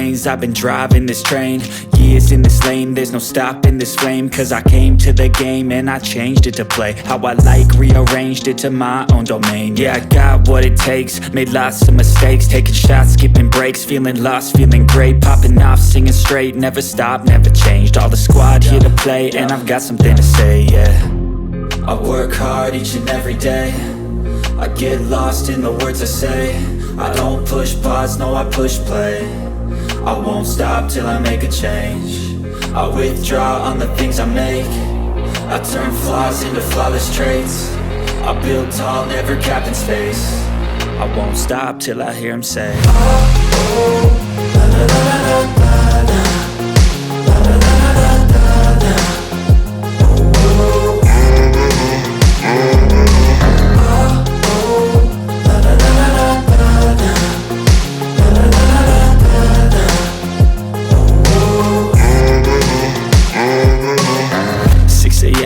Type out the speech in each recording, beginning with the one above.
lanes, I've been driving this train. Years in this lane, there's no stopping this flame. Cause I came to the game and I changed it to play how I like, rearranged it to my own domain. Yeah, I got what it takes, made lots of mistakes, taking shots, skipping breaks, feeling lost, feeling great, popping off, singing straight, never stopped, never changed. All the squad here to play, and I've got something to say, yeah. I work hard each and every day, I get lost in the words I say. I don't push pause, no I push play. I won't stop till I make a change. I withdraw on the things I make. I turn flaws into flawless traits. I build tall, never capped in space. I won't stop till I hear him say, oh, oh, la, la, la, la, la, la, la, la, la, la, la, la, la.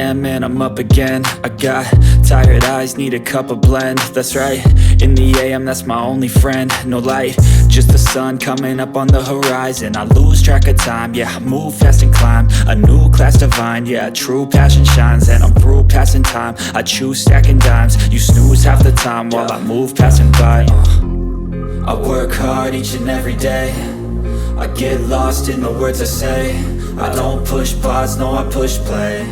And I'm up again. I got tired eyes, need a cup of blend. That's right, in the AM, that's my only friend. No light, just the sun coming up on the horizon. I lose track of time, yeah, I move fast and climb a new class divine, yeah, true passion shines. And I'm through passing time, I choose stacking dimes. You snooze half the time while I move passing by. I work hard each and every day, I get lost in the words I say. I don't push pause, no I push play.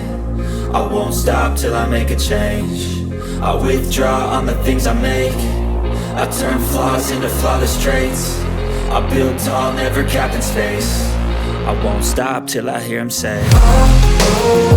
I won't stop till I make a change. I withdraw on the things I make. I turn flaws into flawless traits. I build tall, never capped in space. I won't stop till I hear him say, oh, oh.